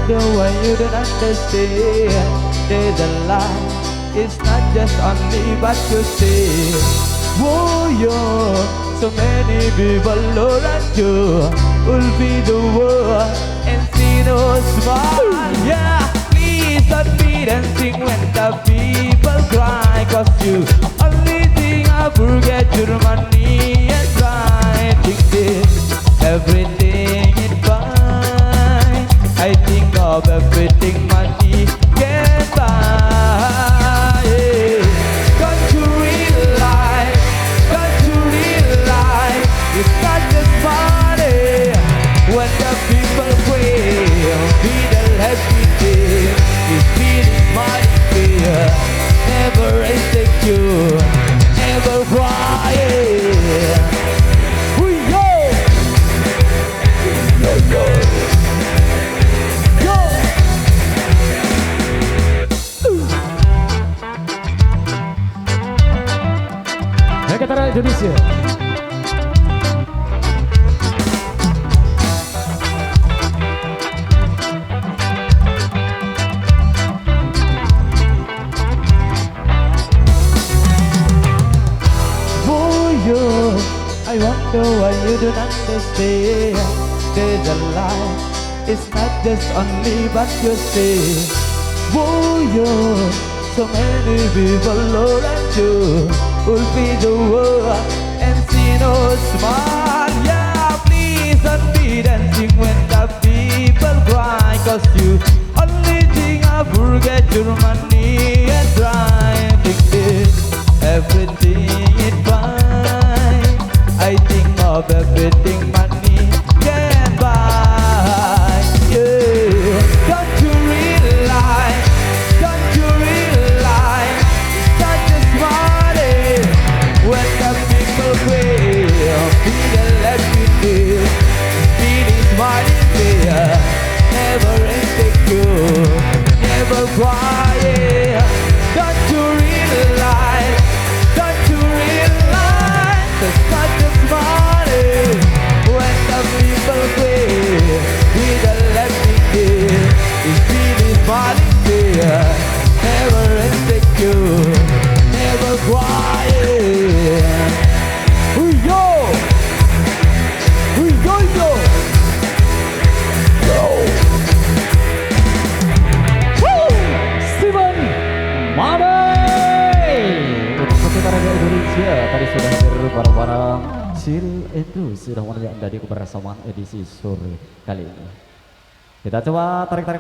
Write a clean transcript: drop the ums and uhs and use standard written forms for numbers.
wonder why you don't understand. There's a lie, it's not just only but you see. Oh, yeah, so many people around you will be the world and see no smile. Yeah, please don't be dancing when the people cry, cause you only think I forget your money and try. Think this, everything is fine. I think of everything money can buy. Don't you realize, don't you realize, it's not just money. When the people pray, feel happy day. It's feeling money fear, never insecure, never crying. Megantara Indonesia. For you, I wonder why you don't understand. There's a lie, it's not just only but you see. For you, so many people around you will be the world and see no smile. Yeah, please don't be dancing when the people cry, cause you only think I forget your money and try. Think this, everything is fine. I think of everything money can buy. Yeah, don't you realize, don't you realize, it's not just money. When the people pray, feel happy day. Feeling money there, never insecure, never crying. Don't you realize, don't you realize, it's not just money. When the people pray, feel happy day. Feeling money there, never insecure, never crying. Yo, yo, yo, yo. Steven Madai untuk Megantara Indonesia tadi sudah hadir bareng-bareng Chill Endro sudah menemani Anda di kebersamaan edisi sore kali ini. Kita coba tarik-tarik